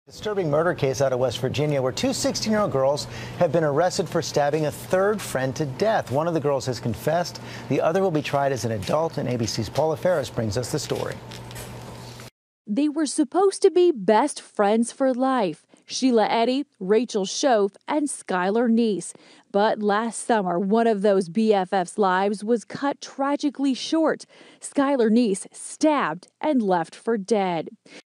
Disturbing murder case out of West Virginia where two 16-year-old girls have been arrested for stabbing a third friend to death. One of the girls has confessed. The other will be tried as an adult, and ABC's Paula Ferris brings us the story. They were supposed to be best friends for life. Sheila Eddy, Rachel Shoaf, and Skylar Neese. But last summer, one of those BFFs' lives was cut tragically short. Skylar Neese stabbed and left for dead.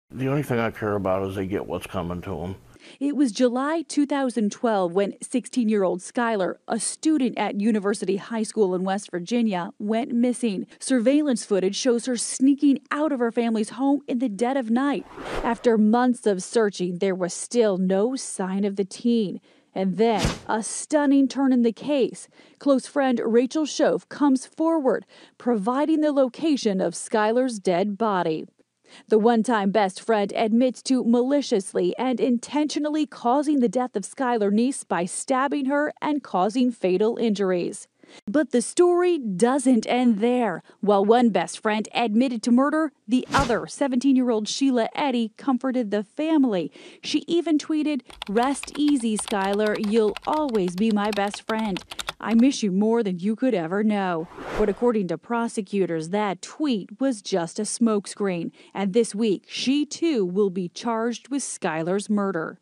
The only thing I care about is they get what's coming to them. It was July 2012 when 16-year-old Skylar, a student at University High School in West Virginia, went missing. Surveillance footage shows her sneaking out of her family's home in the dead of night. After months of searching, there was still no sign of the teen. And then a stunning turn in the case. Close friend Rachel Shoaf comes forward, providing the location of Skylar's dead body. The one-time best friend admits to maliciously and intentionally causing the death of Skylar Neese by stabbing her and causing fatal injuries. But the story doesn't end there. While one best friend admitted to murder, the other, 17-year-old Sheila Eddy, comforted the family. She even tweeted, "Rest easy, Skylar. You'll always be my best friend. I miss you more than you could ever know." But according to prosecutors, that tweet was just a smokescreen. And this week, she too will be charged with Skylar's murder.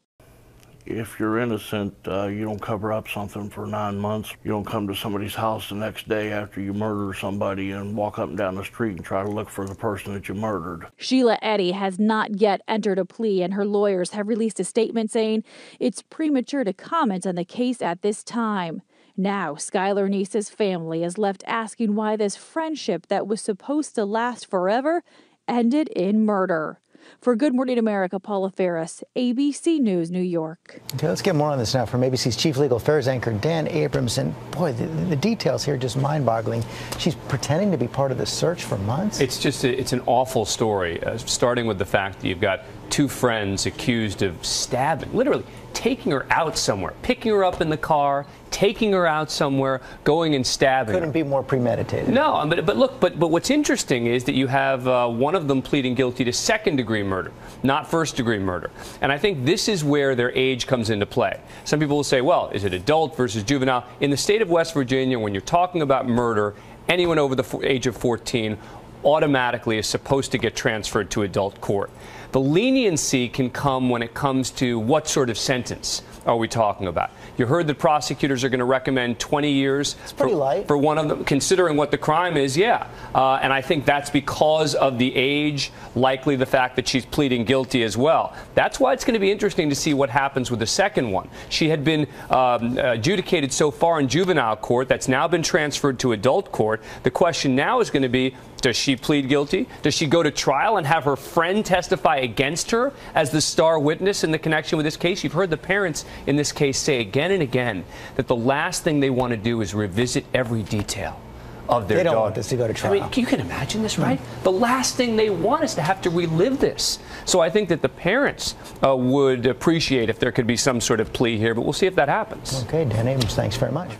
If you're innocent, you don't cover up something for 9 months. You don't come to somebody's house the next day after you murder somebody and walk up and down the street and try to look for the person that you murdered. Sheila Eddy has not yet entered a plea, and her lawyers have released a statement saying it's premature to comment on the case at this time. Now, Skylar Neese's family is left asking why this friendship that was supposed to last forever ended in murder. For Good Morning America, Paula Ferris, ABC News, New York. Okay, let's get more on this now from ABC's Chief Legal Affairs anchor, Dan Abrams. And boy, the details here are just mind-boggling. She's pretending to be part of the search for months. It's an awful story, starting with the fact that you've got two friends accused of stabbing, literally taking her out somewhere, picking her up in the car, taking her out somewhere, going and stabbing Couldn't her. be more premeditated. No, but what's interesting is that you have one of them pleading guilty to second-degree murder, not first-degree murder. And I think this is where their age comes into play. Some people will say, well, is it adult versus juvenile? In the state of West Virginia, when you're talking about murder, anyone over the age of 14 automatically is supposed to get transferred to adult court. The leniency can come when it comes to what sort of sentence are we talking about. You heard that prosecutors are going to recommend 20 years for one of them, considering what the crime is, yeah. And I think that's because of the age, likely the fact that she's pleading guilty as well. That's why it's going to be interesting to see what happens with the second one. She had been adjudicated so far in juvenile court. That's now been transferred to adult court. The question now is going to be, does she plead guilty? Does she go to trial and have her friend testify against her as the star witness in the connection with this case? You've heard the parents in this case say again and again that the last thing they want to do is revisit every detail of their daughter. They don't want this to go to trial. I mean, you can imagine this, right? The last thing they want is to have to relive this. So I think that the parents would appreciate if there could be some sort of plea here, but we'll see if that happens. Okay, Dan Abrams, thanks very much.